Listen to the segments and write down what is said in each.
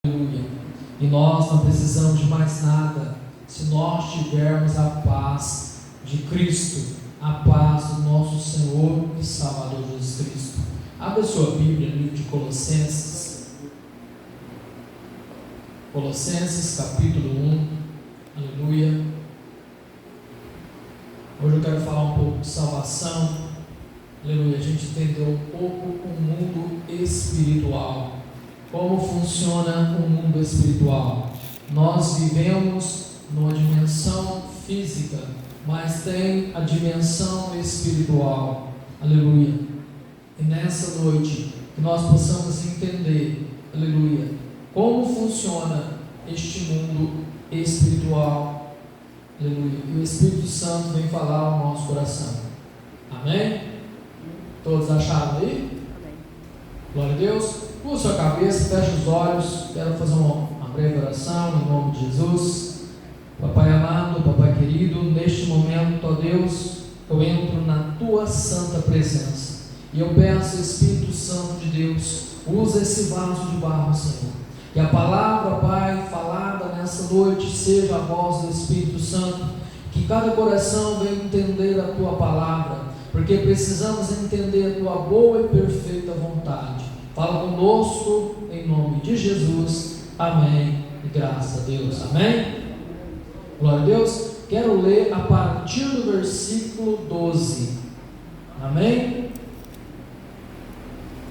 Aleluia. E nós não precisamos de mais nada se nós tivermos a paz de Cristo, a paz do nosso Senhor e Salvador Jesus Cristo. Abra sua Bíblia no livro de Colossenses. Colossenses capítulo 1. Aleluia. Hoje eu quero falar um pouco de salvação. Aleluia. A gente entendeu um pouco o mundo espiritual. Como funciona o mundo espiritual? Nós vivemos numa dimensão física, mas tem a dimensão espiritual. Aleluia. E nessa noite, que nós possamos entender, aleluia, como funciona este mundo espiritual. Aleluia. E o Espírito Santo vem falar ao nosso coração. Amém? Todos acharam aí? Amém. Glória a Deus. Curva sua cabeça, feche os olhos. Quero fazer uma breve oração em nome de Jesus. Papai amado, Papai querido, neste momento, ó Deus, eu entro na tua santa presença e eu peço, Espírito Santo de Deus, usa esse vaso de barro, Senhor. Que a palavra, Pai, falada nessa noite seja a voz do Espírito Santo. Que cada coração venha entender a tua palavra, porque precisamos entender a tua boa e perfeita vontade. Fala conosco em nome de Jesus. Amém. E graças a Deus. Amém. Glória a Deus. Quero ler a partir do versículo 12. Amém.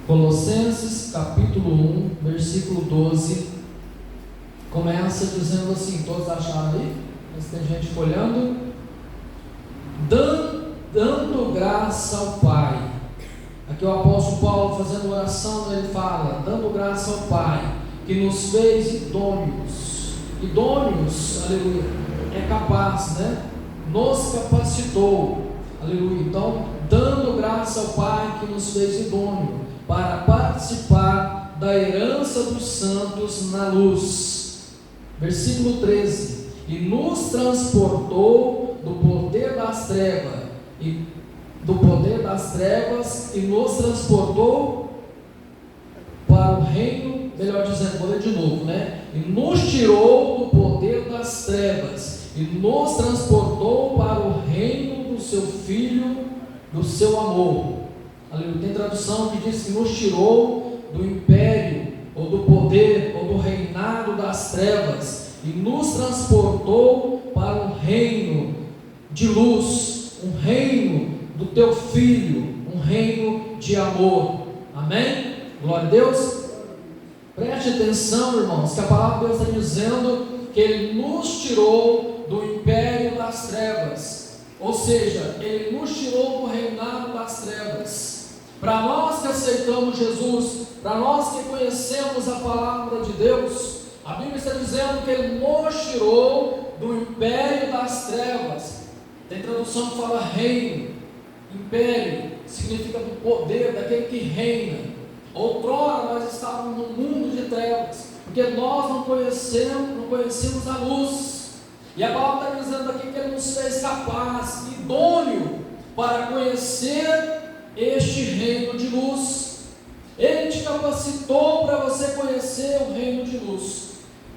Colossenses capítulo 1, versículo 12. Começa dizendo assim, todos acharam aí? Mas tem gente folhando. Dando graça ao Pai. Aqui o apóstolo Paulo fazendo oração, ele fala, dando graça ao Pai, que nos fez idôneos. Idôneos, aleluia, é capaz, né? Nos capacitou, aleluia. Então, dando graça ao Pai, que nos fez idôneo, para participar da herança dos santos na luz. Versículo 13. E nos transportou do poder das trevas, e nos transportou para o reino, melhor dizendo, vou ler de novo, né? E nos tirou do poder das trevas e nos transportou para o reino do seu Filho, do seu amor. Aleluia. Tem tradução que diz que nos tirou do império, ou do poder, ou do reinado das trevas e nos transportou para um reino de luz, um reino do teu Filho, um reino de amor. Amém? Glória a Deus. Preste atenção, irmãos, que a palavra de Deus está dizendo que Ele nos tirou do império das trevas, ou seja, Ele nos tirou do reinado das trevas. Para nós que aceitamos Jesus, para nós que conhecemos a palavra de Deus, a Bíblia está dizendo que Ele nos tirou do império das trevas. Tem tradução que fala reino. Império significa do poder, daquele que reina. Outrora nós estávamos no mundo de trevas, porque nós não conhecemos a luz. E a palavra está dizendo aqui que Ele nos fez capaz, idôneo, para conhecer este reino de luz. Ele te capacitou para você conhecer o reino de luz.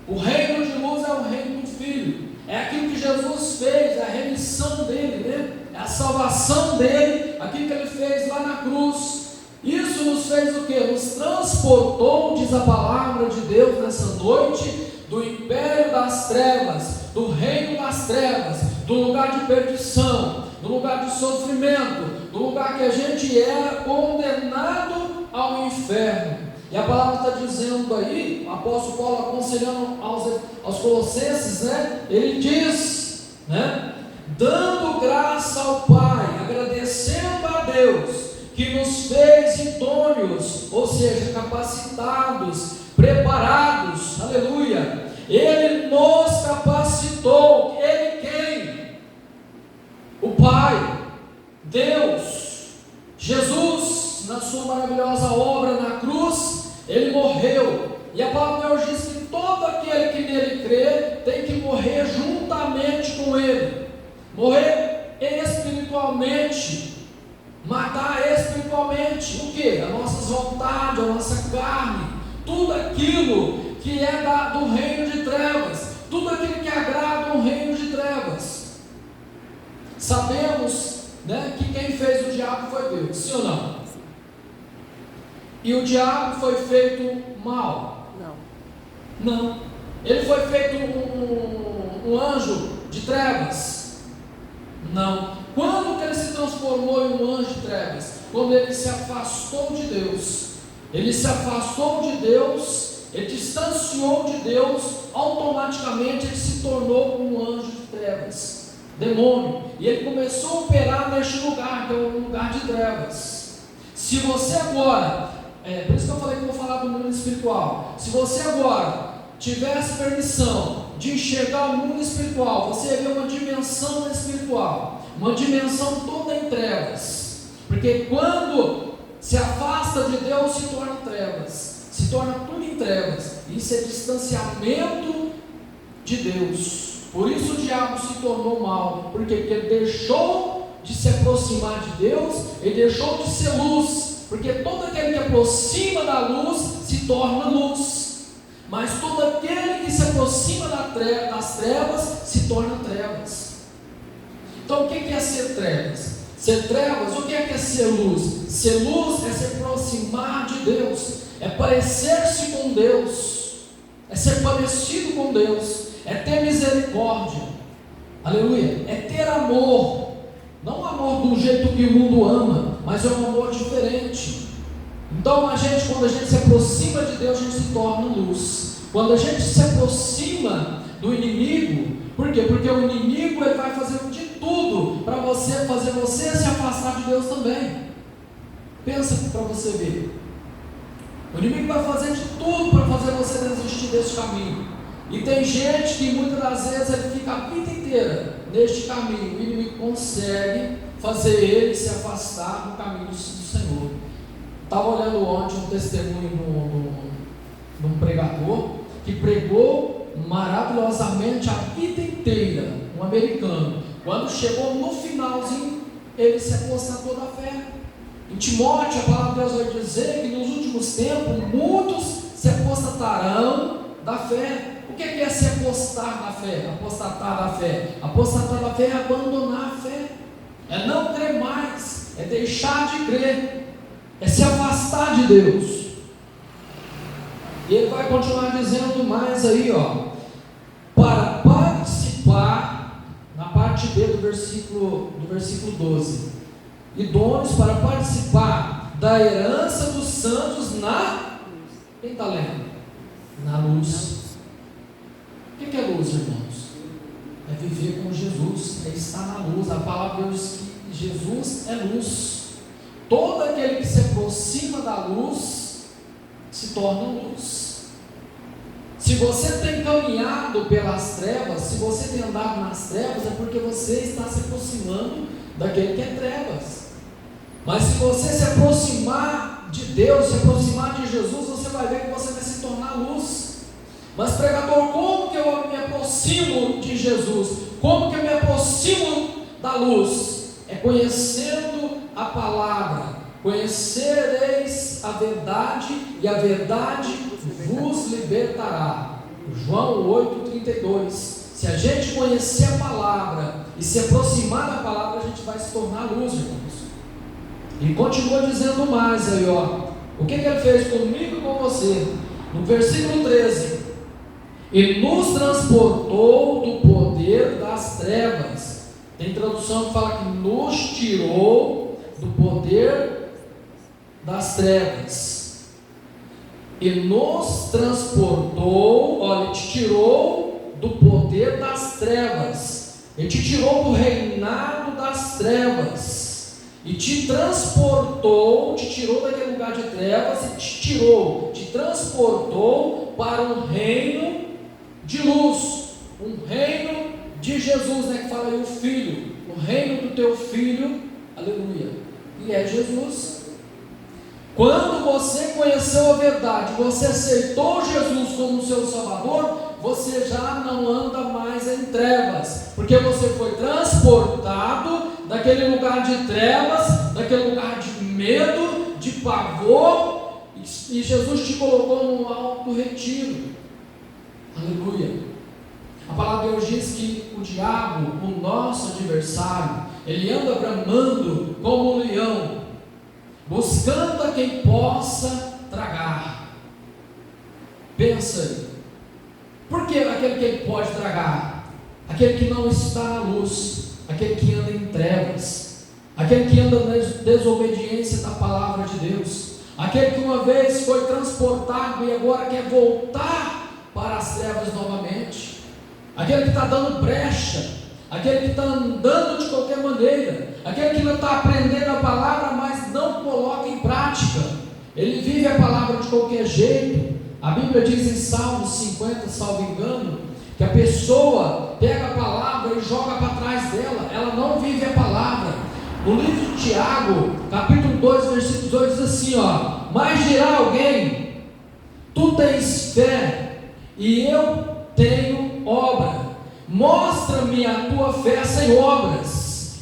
O reino de luz é o reino do Filho. É aquilo que Jesus fez, é a remissão dele, né? É a salvação dele, aquilo que ele fez lá na cruz. Isso nos fez o quê? Nos transportou, diz a palavra de Deus nessa noite, do império das trevas, do reino das trevas, do lugar de perdição, do lugar de sofrimento, do lugar que a gente era condenado ao inferno. E a palavra está dizendo aí, o apóstolo Paulo aconselhando aos colossenses, né? Ele diz, né? Dando graça ao Pai, agradecendo a Deus, que nos fez idôneos, ou seja, capacitados, preparados, aleluia. Ele nos capacitou. Ele quem? O Pai, Deus, Jesus, na sua maravilhosa obra na cruz, Ele morreu. E a palavra de Deus diz que todo aquele que nele crê tem que morrer juntamente com Ele. Morrer espiritualmente, matar espiritualmente o que? As nossas vontades, a nossa carne, tudo aquilo que é do reino de trevas, tudo aquilo que agrada o reino de trevas. Sabemos, né, que quem fez o diabo foi Deus, sim ou não? E o diabo foi feito mal? Não. Ele foi feito um anjo de trevas? Não. Quando que ele se transformou em um anjo de trevas? Quando ele se afastou de Deus. Ele se afastou de Deus, ele distanciou de Deus, automaticamente ele se tornou um anjo de trevas, demônio, e ele começou a operar neste lugar, que é um lugar de trevas. Se você agora, por isso que eu falei que eu vou falar do mundo espiritual, se você agora tivesse permissão de enxergar o mundo espiritual, você ia ver uma dimensão espiritual, uma dimensão toda em trevas, porque quando se afasta de Deus, se torna trevas, se torna tudo em trevas. Isso é distanciamento de Deus. Por isso o diabo se tornou mal. Por quê? Porque ele deixou de se aproximar de Deus, ele deixou de ser luz. Porque todo aquele que aproxima da luz se torna luz, mas todo aquele que se aproxima das trevas se torna trevas. Então o que é ser trevas? Ser trevas, o que é ser luz? Ser luz é se aproximar de Deus, é parecer-se com Deus, é ser parecido com Deus, é ter misericórdia, aleluia, é ter amor, não amor do jeito que o mundo ama, mas é um amor diferente. Então quando a gente se aproxima de Deus, a gente se torna luz. Quando a gente se aproxima do inimigo, por quê? Porque o inimigo ele vai fazer de tudo para fazer você se afastar de Deus também. Pensa para você ver. O inimigo vai fazer de tudo para fazer você desistir desse caminho. E tem gente que muitas das vezes ele fica a vida inteira neste caminho. O inimigo consegue fazer ele se afastar do caminho do Senhor. Estava olhando ontem um testemunho de um pregador que pregou maravilhosamente a vida inteira, um americano. Quando chegou no finalzinho, ele se apostatou da fé. Em Timóteo, a palavra de Deus vai dizer que nos últimos tempos, muitos se apostatarão da fé. O que é se apostar da fé? Apostatar da fé. Apostatar da fé é abandonar a fé, é não crer mais, é deixar de crer, é se afastar de Deus. E ele vai continuar dizendo mais aí, para participar, na parte B do versículo 12, idôneos para participar da herança dos santos quem está lendo? Na luz. O que é luz, irmãos? É viver com Jesus, é estar na luz. A palavra diz que Jesus é luz. Todo aquele que se aproxima da luz se torna luz. Se você tem caminhado pelas trevas, se você tem andado nas trevas, é porque você está se aproximando daquele que é trevas. Mas se você se aproximar de Deus, se aproximar de Jesus, você vai ver que você vai se tornar luz. Mas pregador, como que eu me aproximo de Jesus? Como que eu me aproximo da luz? É conhecendo a palavra. Conhecereis a verdade, e a verdade vos libertará. João 8,32. Se a gente conhecer a palavra e se aproximar da palavra, a gente vai se tornar luz, irmãos. E continua dizendo mais aí, o que ele fez comigo e com você? No versículo 13: e nos transportou do poder das trevas. Tem tradução que fala que nos tirou do poder das trevas. E nos transportou, ele te tirou do poder das trevas. Ele te tirou do reinado das trevas. E te transportou, te tirou daquele lugar de trevas e te transportou para um reino de luz, um reino de Jesus, que fala aí o Filho, o reino do teu Filho, aleluia, e é Jesus. Quando você conheceu a verdade, você aceitou Jesus como seu Salvador, você já não anda mais em trevas, porque você foi transportado daquele lugar de trevas, daquele lugar de medo, de pavor, e Jesus te colocou num alto retiro. diabo, o nosso adversário, ele anda bramando como um leão, buscando a quem possa tragar. Pensa aí, por que aquele que ele pode tragar? Aquele que não está na luz, aquele que anda em trevas, aquele que anda na desobediência da palavra de Deus, aquele que uma vez foi transportado e agora quer voltar para as trevas novamente, aquele que está dando brecha, aquele que está andando de qualquer maneira, aquele que não está aprendendo a palavra, mas não coloca em prática, ele vive a palavra de qualquer jeito. A Bíblia diz em Salmos 50, salvo engano, que a pessoa pega a palavra e joga para trás dela, ela não vive a palavra. No livro de Tiago, capítulo 2, versículo 2, diz assim, mas dirá alguém, tu tens fé, e eu tenho obra, mostra-me a tua fé sem obras,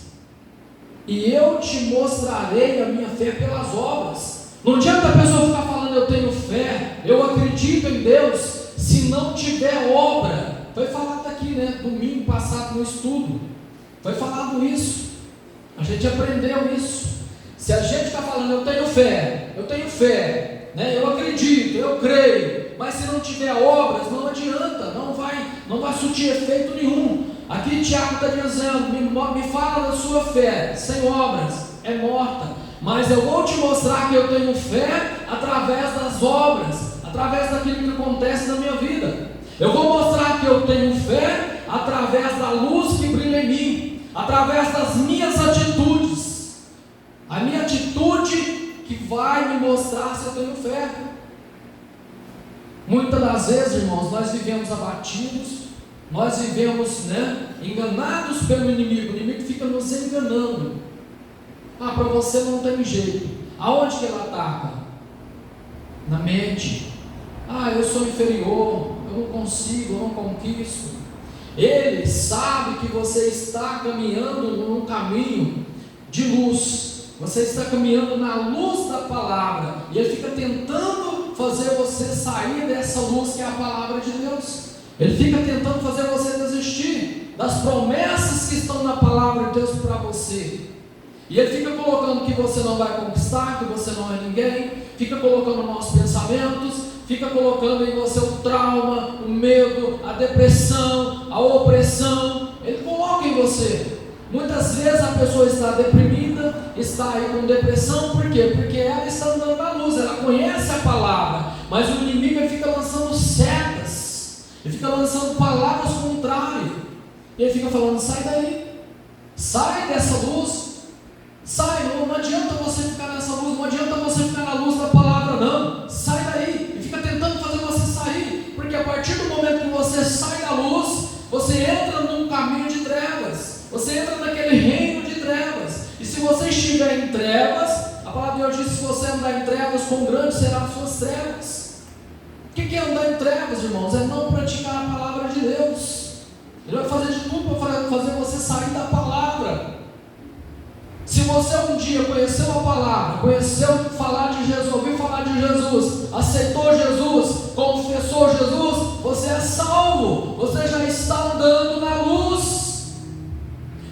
e eu te mostrarei a minha fé pelas obras. Não adianta a pessoa ficar falando, eu tenho fé, eu acredito em Deus, se não tiver obra. Foi falado aqui, domingo passado no estudo, foi falado isso, a gente aprendeu isso. Se a gente está falando, eu tenho fé, eu acredito, eu creio, mas se não tiver obras, não adianta, não vai surtir efeito nenhum. Aqui Tiago está dizendo, me fala da sua fé, sem obras, é morta. Mas eu vou te mostrar que eu tenho fé através das obras, através daquilo que acontece na minha vida. Eu vou mostrar que eu tenho fé através da luz que brilha em mim, através das minhas atitudes. A minha atitude que vai me mostrar se eu tenho fé. Muitas das vezes, irmãos, nós vivemos abatidos, nós vivemos enganados pelo inimigo. O inimigo fica nos enganando. Para você não tem jeito. Aonde que ele ataca? Na mente. Eu sou inferior, eu não consigo, eu não conquisto. Ele sabe que você está caminhando num caminho de luz, você está caminhando na luz da palavra, e ele fica tentando fazer você sair dessa luz que é a palavra de Deus. Ele fica tentando fazer você desistir das promessas que estão na palavra de Deus para você. E ele fica colocando que você não vai conquistar, que você não é ninguém, fica colocando maus pensamentos, fica colocando em você o trauma, o medo, a depressão, a opressão. Ele coloca em você. Muitas vezes a pessoa está deprimida, está aí com depressão, por quê? Porque ela está andando na luz, ela conhece a palavra, mas o inimigo ele fica lançando setas, ele fica lançando palavras contrárias, e ele fica falando, sai daí, sai dessa luz. Sai, não adianta você ficar nessa luz, não adianta você ficar na luz da palavra, não. Sai daí, e fica tentando fazer você sair, porque a partir do momento que você sai da luz, você entra num caminho de trevas, você entra naquele reino de trevas. E se você estiver em trevas, a palavra de Deus diz: se você andar em trevas, quão grandes serão as suas trevas. O que é andar em trevas, irmãos? É não praticar a palavra de Deus. Ele vai fazer de tudo para fazer você sair da palavra. Se você um dia conheceu a palavra, conheceu falar de Jesus, ouviu falar de Jesus, aceitou Jesus, confessou Jesus, você é salvo, você já está andando na luz.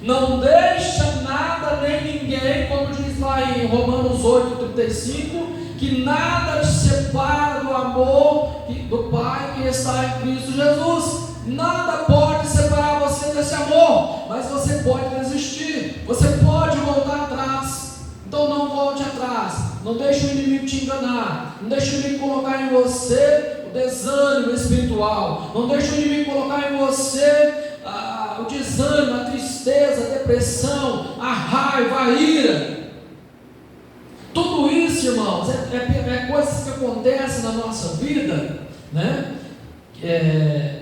Não deixa nada nem ninguém, como diz lá em Romanos 8:35, que nada te separa do amor do Pai que está em Cristo Jesus. Nada pode separar você desse amor, mas você pode desistir, você pode voltar atrás. Então não volte atrás, não deixe o inimigo te enganar, não deixe o inimigo colocar em você o desânimo espiritual, não deixe o inimigo colocar em você o desânimo, a tristeza, a depressão, a raiva, a ira. Tudo isso, irmãos, é coisas que acontecem na nossa vida,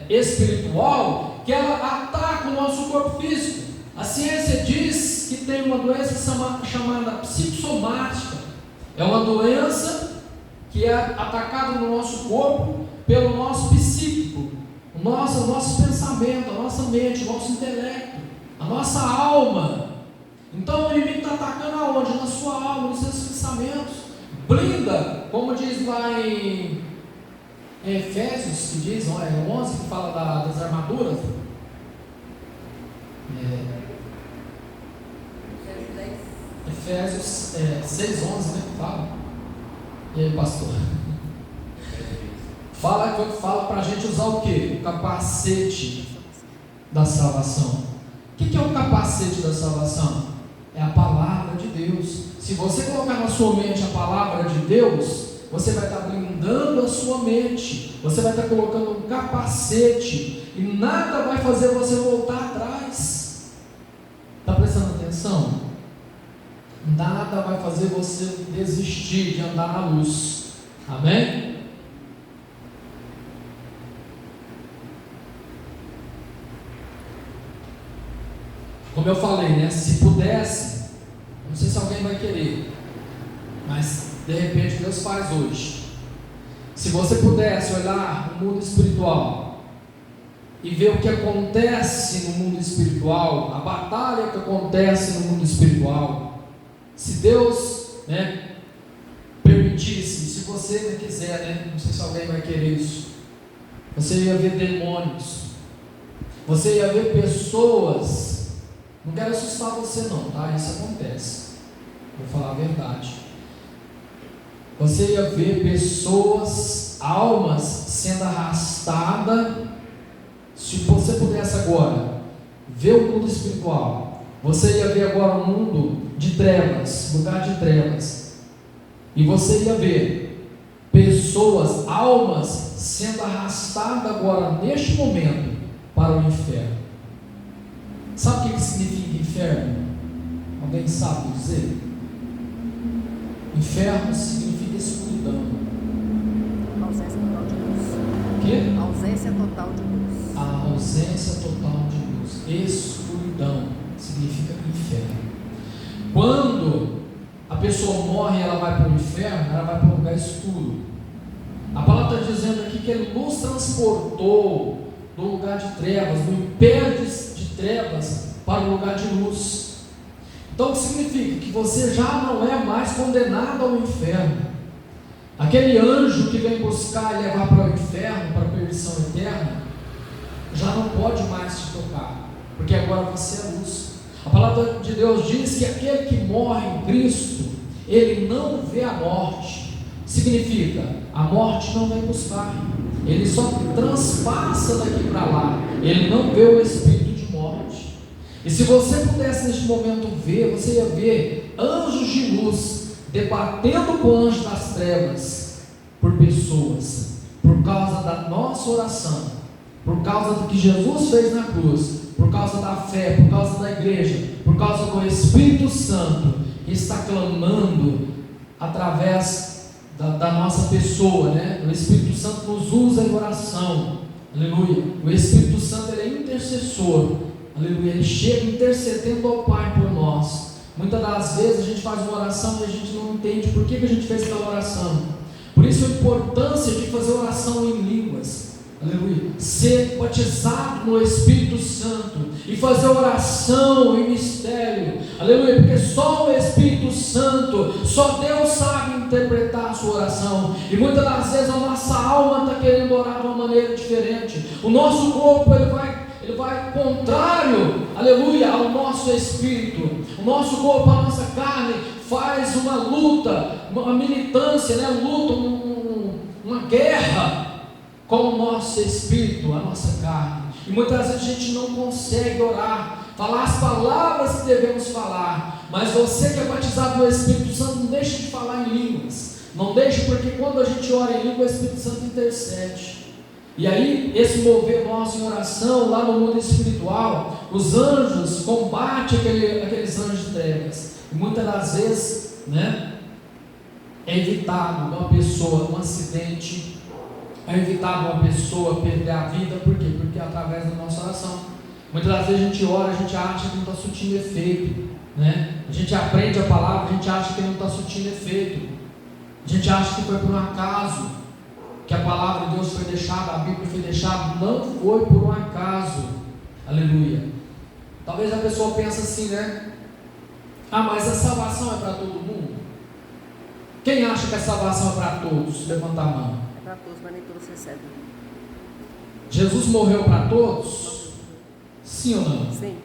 espiritual, que ela ataca o nosso corpo físico. A ciência diz que tem uma doença chamada psicossomática. É uma doença que é atacada no nosso corpo pelo nosso psíquico, o nosso pensamento, a nossa mente, o nosso intelecto, a nossa alma. Então o inimigo está atacando aonde? Na sua alma, nos seus pensamentos. Blinda, como diz lá em Efésios, que diz, 11, que fala das armaduras. Efésios 6:11, né? Fala. E aí, pastor? Fala para a gente usar o quê? O capacete da salvação. O que é o capacete da salvação? É a palavra de Deus. Se você colocar na sua mente a palavra de Deus, você vai estar blindando a sua mente, você vai estar colocando um capacete, e nada vai fazer você voltar atrás. Está prestando atenção? Nada vai fazer você desistir de andar na luz. Amém? Como eu falei, né? Se pudesse, não sei se alguém vai querer, mas de repente Deus faz hoje. Se você pudesse olhar no mundo espiritual e ver o que acontece no mundo espiritual, a batalha que acontece no mundo espiritual, se Deus, né, permitisse, se você quiser, né, não sei se alguém vai querer isso, você ia ver demônios, você ia ver pessoas. Não quero assustar você não, tá? Isso acontece. Vou falar a verdade. Você ia ver pessoas, almas sendo arrastadas. Se você pudesse agora ver o mundo espiritual, você ia ver agora um mundo de trevas, lugar de trevas. E você ia ver pessoas, almas sendo arrastadas agora, neste momento, para o inferno. Sabe o que significa inferno? Alguém sabe dizer? Inferno significa escuridão. Ausência total de luz. O quê? Ausência total de luz. A ausência total de luz. Escuridão significa inferno. Quando a pessoa morre e ela vai para o inferno, ela vai para um lugar escuro. A palavra está dizendo aqui que Ele nos transportou do lugar de trevas, do império de trevas, para o lugar de luz. Então o que significa? Que você já não é mais condenado ao inferno. Aquele anjo que vem buscar e levar para o inferno, para a perdição eterna, já não pode mais te tocar, porque agora você é luz. A palavra de Deus diz que aquele que morre em Cristo, ele não vê a morte. Significa, a morte não vem buscar, ele só transpassa daqui para lá, ele não vê o espírito de morte. E se você pudesse neste momento ver, você ia ver anjos de luz debatendo com o anjo das trevas por pessoas, por causa da nossa oração, por causa do que Jesus fez na cruz, por causa da fé, por causa da igreja, por causa do Espírito Santo que está clamando através da nossa pessoa, né? O Espírito Santo nos usa em oração, aleluia. O Espírito Santo, ele é intercessor, aleluia. Ele chega intercedendo ao Pai por nós. Muitas das vezes a gente faz uma oração e a gente não entende por que a gente fez aquela oração. Por isso a importância de fazer oração em línguas, aleluia. Ser batizado no Espírito Santo e fazer oração em mistério, aleluia. Porque só o Espírito Santo, só Deus sabe interpretar a sua oração. E muitas das vezes a nossa alma está querendo orar de uma maneira diferente. O nosso corpo ele vai contrário, aleluia, ao nosso espírito. O nosso corpo, a nossa carne faz uma luta, uma militância, né? Uma guerra com o nosso espírito, a nossa carne. E muitas vezes a gente não consegue orar, falar as palavras que devemos falar. Mas você que é batizado no Espírito Santo, não deixe de falar em línguas. Não deixe, porque quando a gente ora em língua, o Espírito Santo intercede. E aí, esse mover nosso em oração, lá no mundo espiritual, os anjos combatem aqueles anjos de trevas. E muitas das vezes, né, é evitado uma pessoa, um acidente, é evitado uma pessoa perder a vida. Por quê? Porque é através da nossa oração. Muitas das vezes a gente ora, a gente acha que não está surtindo efeito, né? A gente aprende a palavra, a gente acha que não está surtindo efeito. A gente acha que foi por um acaso que a palavra de Deus foi deixada, a Bíblia foi deixada. Não foi por um acaso, aleluia. Talvez a pessoa pense assim, né? Ah, mas a salvação é para todo mundo? Quem acha que a salvação é para todos? Levanta a mão. É para todos, mas nem todos recebem. Jesus morreu para todos? Sim ou não? Sim.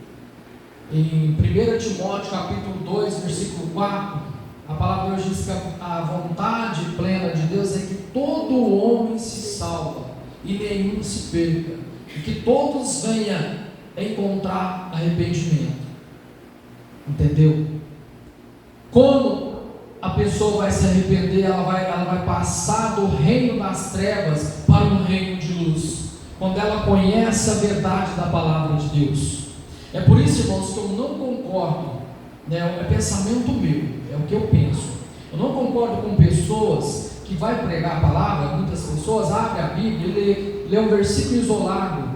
Em 1 Timóteo capítulo 2, versículo 4, a palavra de Deus diz que a vontade plena de Deus é que todo homem se salva e nenhum se perca, e que todos venham encontrar arrependimento. Entendeu? Como a pessoa vai se arrepender? Ela vai passar do reino das trevas para um reino de luz, quando ela conhece a verdade da palavra de Deus. É por isso, irmãos, que eu não concordo, né? É pensamento meu, é o que eu penso. Eu não concordo com pessoas que vai pregar a palavra. Muitas pessoas abrem a Bíblia e lê um versículo isolado,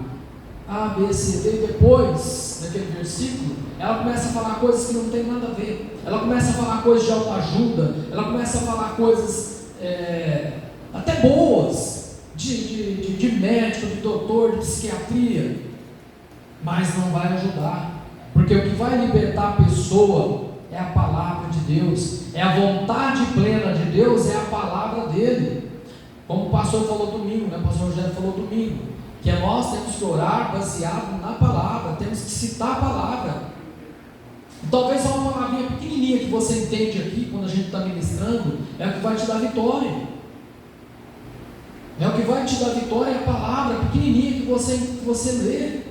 A, B, C, D, e depois daquele versículo ela começa a falar coisas que não tem nada a ver. Ela começa a falar coisas de autoajuda, ela começa a falar coisas até boas, de médico, de doutor, de psiquiatria, mas não vai ajudar, porque o que vai libertar a pessoa é a palavra de Deus, é a vontade plena de Deus, é a palavra dele. Como o pastor falou domingo, né? O pastor José falou domingo, que nós temos que orar baseado na palavra, temos que citar a palavra. E talvez uma palavrinha pequenininha que você entende aqui, quando a gente está ministrando, é o que vai te dar vitória. É o que vai te dar vitória, é a palavra pequenininha que você lê.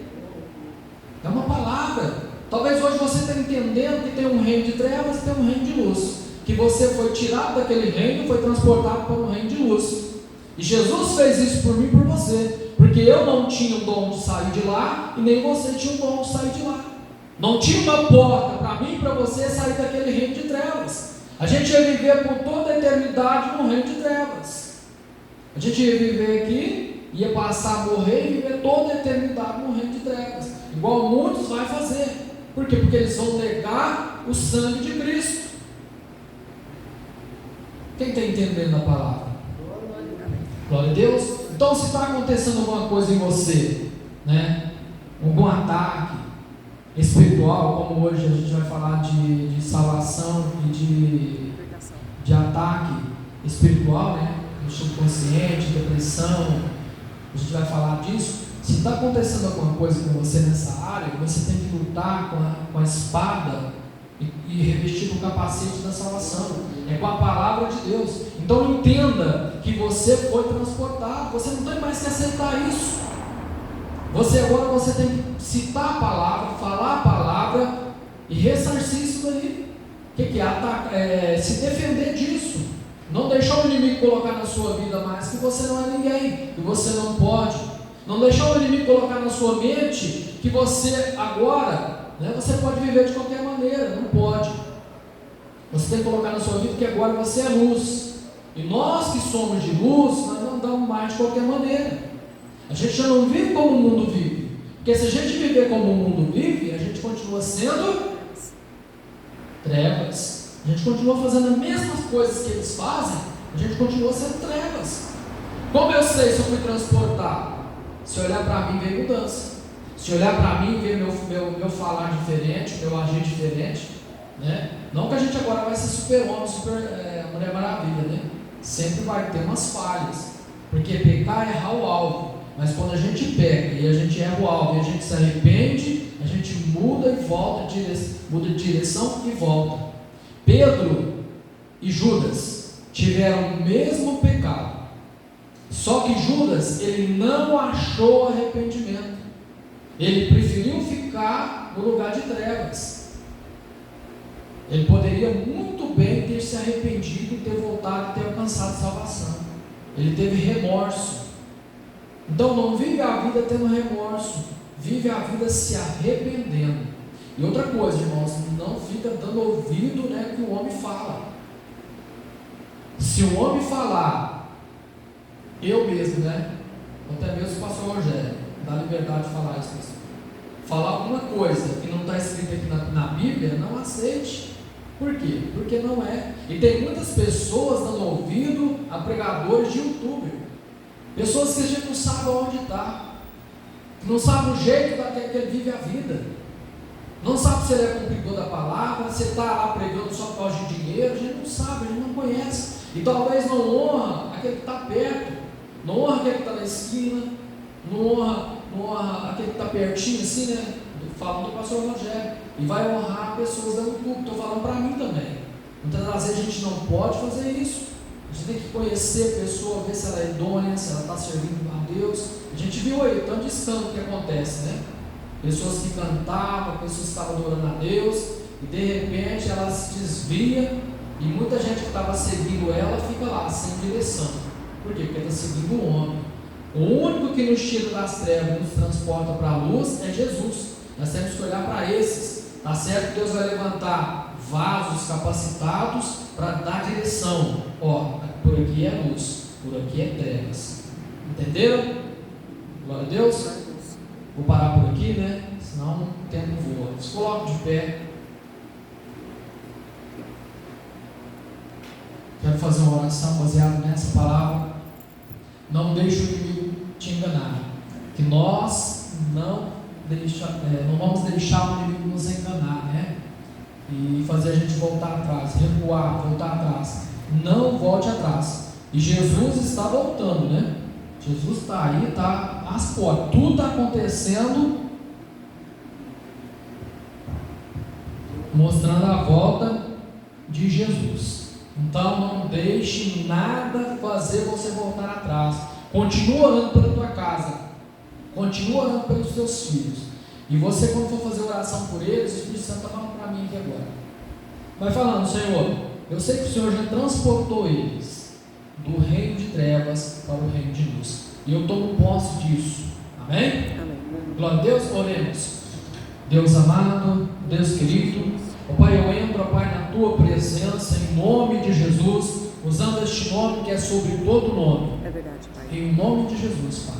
É uma palavra. Talvez hoje você esteja entendendo que tem um reino de trevas e tem um reino de luz, que você foi tirado daquele reino e foi transportado para um reino de luz. E Jesus fez isso por mim e por você, porque eu não tinha o dom de sair de lá, e nem você tinha o dom de sair de lá. Não tinha uma porta para mim e para você sair daquele reino de trevas. A gente ia viver por toda a eternidade no reino de trevas. A gente ia viver aqui, ia passar a morrer e viver toda a eternidade no reino de trevas, igual muitos vão fazer. Por quê? Porque eles vão negar o sangue de Cristo. Quem está entendendo a palavra? Glória a Deus. Então, se está acontecendo alguma coisa em você, né? Algum ataque espiritual, como hoje a gente vai falar de salvação e de ataque espiritual, né? Subconsciente, depressão, a gente vai falar disso. Se está acontecendo alguma coisa com você nessa área, você tem que lutar com a espada e revestir o capacete da salvação, é com a palavra de Deus. Então entenda que você foi transportado, você não tem mais que aceitar isso. Agora você tem que citar a palavra, falar a palavra e ressarcir isso daí. O que é? Se defender disso. Não deixar o inimigo colocar na sua vida mais que você não é ninguém, que você não pode. Não deixar o inimigo colocar na sua mente que você agora, né, você pode viver de qualquer maneira. Não pode. Você tem que colocar na sua vida que agora você é luz. E nós que somos de luz, nós não andamos mais de qualquer maneira. A gente já não vive como o mundo vive. Porque se a gente viver como o mundo vive, a gente continua sendo trevas. A gente continua fazendo as mesmas coisas que eles fazem, a gente continua sendo trevas. Como eu sei se eu fui transportado? Se olhar para mim, vê mudança. Se olhar para mim, vê meu falar diferente, meu agir diferente, né? Não que a gente agora vai ser super-homem, Mulher Maravilha, né? Sempre vai ter umas falhas, porque pecar é errar o alvo. Mas quando a gente peca e a gente erra o alvo e a gente se arrepende, a gente muda e volta, muda de direção e volta. Pedro e Judas tiveram o mesmo pecado, só que Judas, ele não achou arrependimento, ele preferiu ficar no lugar de trevas. Ele poderia muito bem ter se arrependido, ter voltado e ter alcançado salvação. Ele teve remorso. Então não vive a vida tendo remorso, vive a vida se arrependendo. E outra coisa, irmãos, não fica dando ouvido, né, que o homem fala. Se o homem falar, eu mesmo, né, até mesmo o pastor Rogério, dá liberdade de falar isso, falar alguma coisa que não está escrita aqui na Bíblia, não aceite. Por quê? Porque não é. E tem muitas pessoas dando ouvido a pregadores de YouTube, pessoas que a gente não sabe onde está, não sabe o jeito que ele vive a vida, não sabe se ele é cumpridor da palavra, se está lá pregando só por causa de dinheiro. A gente não sabe, a gente não conhece, e talvez não honra aquele que está perto, não honra aquele que está na esquina, não honra aquele que está pertinho assim, né? Falando do pastor Rogério. e vai honrar pessoas dando culto. Estou falando para mim também. Muitas vezes a gente não pode fazer isso. A gente tem que conhecer a pessoa, ver se ela é idônea, se ela está servindo a Deus. A gente viu aí tanto de escândalo que acontece, né? Pessoas que cantavam, pessoas que estavam adorando a Deus, e de repente ela se desvia, e muita gente que estava seguindo ela fica lá, sem direção. Por quê? Porque está seguindo o homem. O único que nos tira das trevas e nos transporta para a luz é Jesus. Nós temos que olhar para esses. Está certo que Deus vai levantar vasos capacitados para dar direção. Ó, por aqui é luz, por aqui é trevas. Entenderam? Glória a Deus. Vou parar por aqui, né? Senão o tempo voa. Se coloque de pé. Quero fazer uma oração baseada nessa palavra. Não deixe o inimigo te enganar. Que nós não vamos deixar o inimigo nos enganar, né? E fazer a gente voltar atrás, recuar, voltar atrás. Não volte atrás. E Jesus está voltando, né? Jesus está aí, está às portas. Tudo está acontecendo, mostrando a volta de Jesus. Então não deixe nada fazer você voltar atrás. Continua orando pela tua casa. Continua orando pelos teus filhos. E você, quando for fazer oração por eles, o Espírito Santo está falando para mim aqui agora. Vai falando: Senhor, eu sei que o Senhor já transportou eles do reino de trevas para o reino de luz. E eu tomo posse disso. Amém? Amém. Glória a Deus. Oremos. Deus amado, Deus querido, ó Pai, eu entro, ó Pai, na Tua presença, em nome de Jesus, usando este nome que é sobre todo nome. É verdade, Pai. Em nome de Jesus, Pai.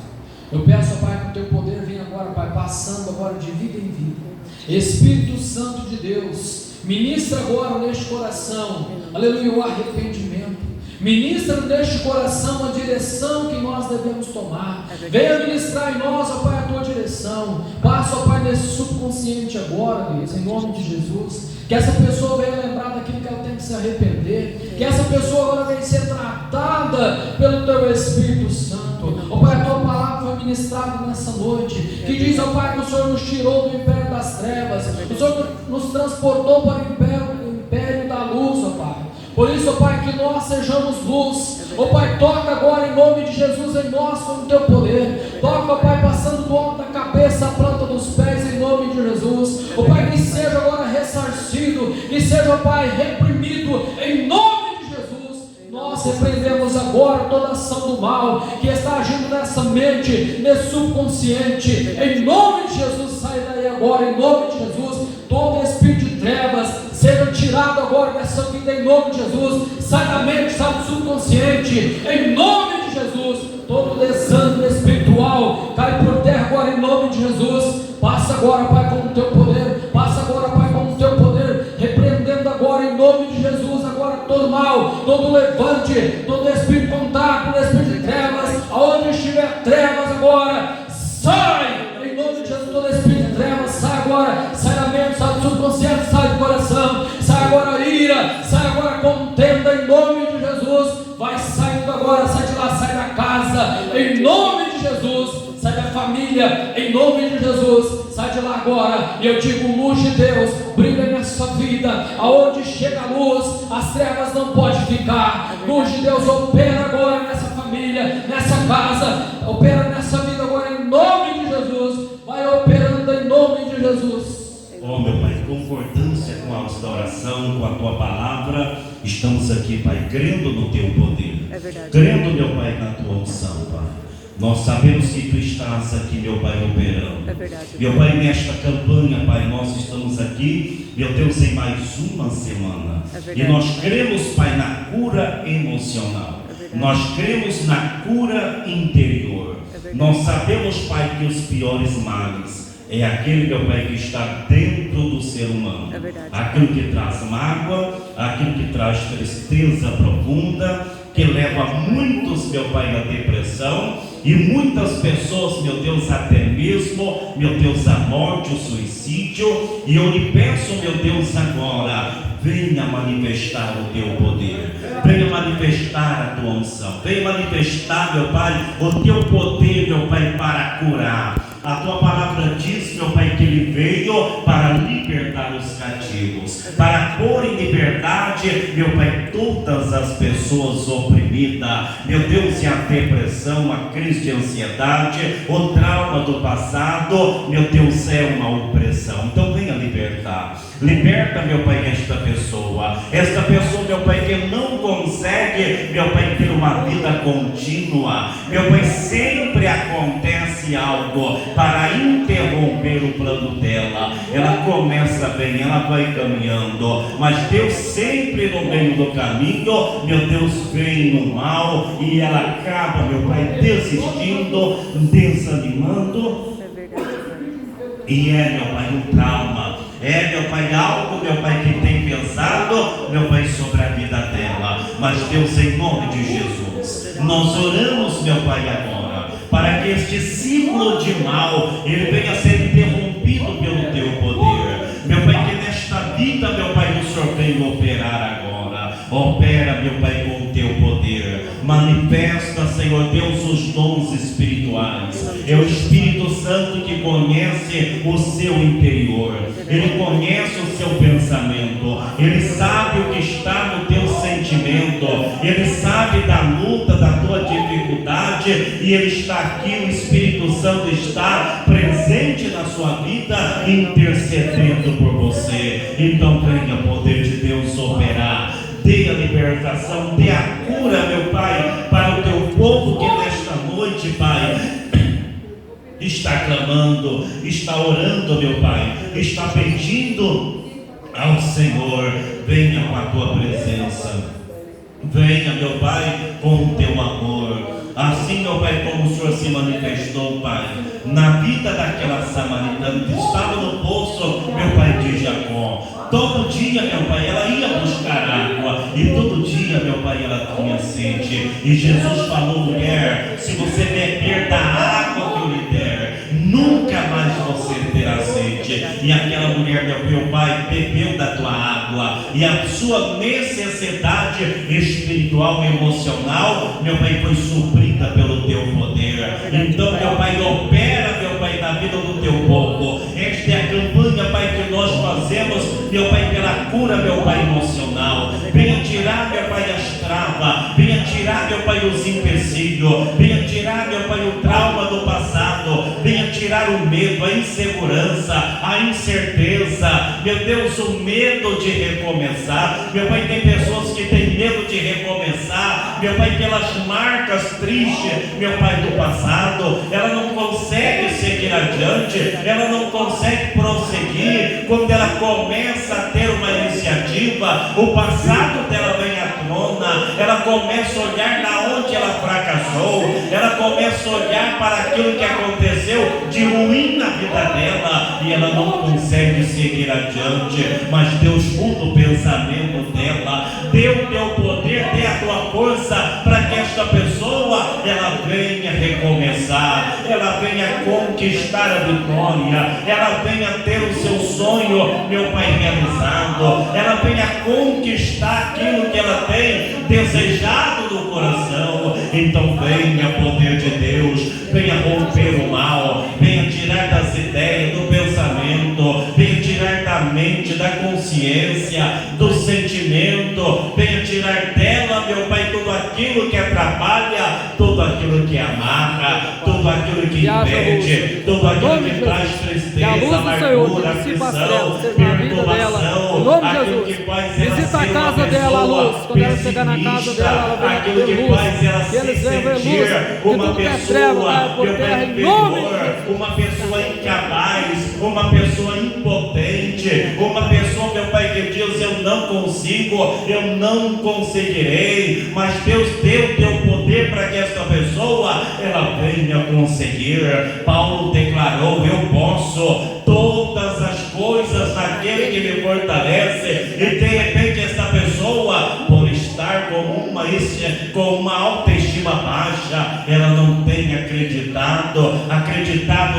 Eu peço, ó Pai, que o Teu poder venha agora, Pai, passando agora de vida em vida. Espírito Santo de Deus, ministra agora neste coração, aleluia, o arrependimento. Ministra neste coração a direção que nós devemos tomar. Venha ministrar em nós, ó Pai, a Tua direção. Passa, ó Pai, nesse subconsciente agora, Deus, em nome de Jesus. Que essa pessoa venha lembrar daquilo que ela tem que se arrepender. Que essa pessoa agora venha ser tratada pelo Teu Espírito Santo. Ó Pai, a Tua palavra foi ministrada nessa noite, que diz, ó Pai, que o Senhor nos tirou do império das trevas, o Senhor nos transportou para o império da luz, ó Pai. Por isso, ó Pai, que nós sejamos luz. Ó Pai, toca agora em nome de Jesus em nós com o Teu poder. Toca, ó Pai, passando do alto da cabeça à planta dos pés em nome de Jesus. Ó Pai, que seja agora ressarcido, que seja, ó Pai, reprimido em nome de Jesus. Nós repreendemos agora toda ação do mal que está agindo nessa mente, nesse subconsciente. Em nome de Jesus, sai daí agora, em nome de Jesus. Todo espírito de trevas seja tirado agora dessa vida em nome de Jesus. Sai da mente, sai do subconsciente em nome de Jesus. Todo desânimo espiritual cai por terra agora em nome de Jesus. Passa agora, Pai, com o Teu poder. Passa agora, Pai, com o Teu poder, repreendendo agora em nome de Jesus agora todo mal, todo levante, todo espírito contrário, todo espírito de trevas, aonde estiver trevas agora, sai em nome de Jesus. Todo espírito de trevas sai agora, sai da mente, sai do subconsciente, sai do coração, sai agora a ira, sai agora a contenda em nome de Jesus. Vai saindo agora, sai de lá, sai da casa em nome de Jesus. Sai da família, em nome de Jesus. Sai de lá agora. E eu digo: luz de Deus, brilha nessa vida. Aonde chega a luz, as trevas não podem ficar. Luz de Deus, opera agora nessa família, nessa casa. Opera nessa vida agora, em nome de Jesus. Vai operando em nome de Jesus. Oh, meu Pai, em concordância com a nossa oração, com a Tua palavra, estamos aqui, Pai, crendo no Teu poder. É verdade. Crendo, meu Pai, na Tua unção, Pai. Nós sabemos que Tu estás aqui, meu Pai, operando. É verdade. Meu Pai, nesta campanha, Pai, nós estamos aqui, meu Deus, em mais uma semana. É verdade. E nós cremos, Pai, na cura emocional. É verdade. Nós cremos na cura interior. É verdade. Nós sabemos, Pai, que os piores males é aquele, meu Pai, que está dentro do ser humano. É verdade. Aquilo que traz mágoa, aquilo que traz tristeza profunda, que leva muitos, meu Pai, à depressão, e muitas pessoas, meu Deus, até mesmo, meu Deus, a morte, o suicídio. E eu lhe peço, meu Deus, agora, venha manifestar o Teu poder, venha manifestar a Tua unção, venha manifestar, meu Pai, o Teu poder, meu Pai, para curar. A Tua palavra diz, meu Pai, que Ele veio para libertar ansiedade, meu Pai, todas as pessoas oprimidas, meu Deus, e a depressão, a crise de ansiedade, o trauma do passado, meu Deus, é uma opressão. Então venha libertar. Liberta, meu Pai, esta pessoa, meu Pai, que não consegue, meu Pai, ter uma vida contínua. Meu Pai, sempre acontece algo para interromper o plano dela. Ela começa bem, ela vai caminhando, mas Deus sempre no meio do caminho, meu Deus, vem no mal e ela acaba, meu Pai, desistindo, desanimando. É verdade, E meu Pai, um trauma. Meu Pai, algo, meu Pai, que tem pensado, meu Pai, sobre a vida dela. Mas Deus, em nome de Jesus, nós oramos, meu Pai, agora, para que este ciclo de mal, ele venha a ser interrompido pelo Teu poder. Meu Pai, que nesta vida, meu Pai, o Senhor venha operar agora. Opera, meu Pai, com o Teu poder. Manifesta, Senhor Deus, os dons espirituais. É o Espírito Santo que conhece o seu interior. Ele conhece o seu pensamento. Ele sabe o que está no teu sentimento. Ele sabe da luta, da tua dificuldade. E Ele está aqui, o Espírito Santo está presente na sua vida, intercedendo por você. Então venha, poder de Deus, operar. Dê a libertação, dê a cura, meu Pai, para o teu povo que nesta noite, Pai, está clamando, está orando, meu Pai, está pedindo ao Senhor. Venha com a tua presença, venha, meu Pai, com o teu amor. Assim, meu Pai, como o Senhor se manifestou, Pai, na vida daquela samaritana que estava no poço, meu Pai, de Jacó. Todo dia, meu Pai, ela ia buscar água, e todo dia, meu Pai, ela tinha sede. E Jesus falou: mulher, se você beber da água que eu lhe der, nunca mais você terá sede. E aquela mulher, meu Pai, bebeu da tua água, e a sua necessidade espiritual e emocional, meu Pai, foi suprida pelo teu poder. Então, meu Pai, opera, meu Pai, na vida do teu povo. Esta é a campanha, Pai, que nós fazemos, meu Pai, pela cura, meu Pai, emocional. Venha tirar, meu Pai, as travas, venha tirar, meu Pai, os empecilhos, venha tirar, meu Pai, o trauma do passado, venha tirar o medo, a insegurança, a incerteza, meu Deus, o medo de recomeçar. Meu Pai, tem pessoas que têm medo de recomeçar, meu Pai, pelas marcas tristes, meu Pai, do passado. Ela não consegue seguir adiante, ela não consegue prosseguir. Quando ela começa a ter uma iniciativa, o passado dela vem à tona, ela começa a olhar na onde ela fracassou, ela começa a olhar para aquilo que aconteceu de ruim na vida dela, e ela não consegue seguir adiante. Mas Deus muda o pensamento dela, dê o teu poder, dê a tua força, para que esta pessoa, ela venha recomeçar, ela venha conquistar a vitória, ela venha ter o seu sonho, meu Pai, realizado, ela venha conquistar aquilo que ela tem desejado no coração. Então venha, poder de Deus, venha romper o mal, venha tirar das ideias, do pensamento, venha tirar da mente, da consciência, do sentimento, venha tirar dela, meu Pai, tudo aquilo que atrapalha, tudo aquilo que amarra, tudo aquilo que impede, tudo aquilo que traz tristeza, amargura, aflição, perturbação, aquilo que faz ela ser uma pessoa pessimista, aquilo que faz ela se sentir uma pessoa, meu Pai, inferior, uma pessoa incapaz, uma pessoa impotente, uma pessoa, meu Pai, que diz: eu não consigo, eu não conseguirei. Mas Deus deu o teu poder para que esta pessoa, ela venha conseguir. Paulo declarou: eu posso todas as coisas naquele que me fortalece. E de repente esta pessoa, por estar com uma autoestima baixa, ela não tem acreditado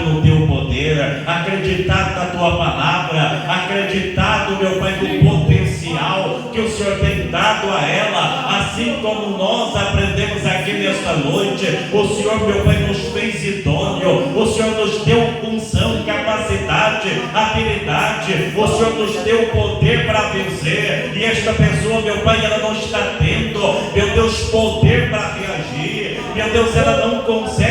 no teu poder, acreditado na tua palavra, acreditado, meu Pai, no potencial que o Senhor tem dado a ela. Assim como nós aprendemos aqui nesta noite, o Senhor, meu Pai, nos fez idôneo, o Senhor nos deu função, capacidade, habilidade autoridade, o Senhor nos deu o poder para vencer, e esta pessoa, meu Pai, ela não está tendo, meu Deus, poder para reagir, meu Deus, ela não consegue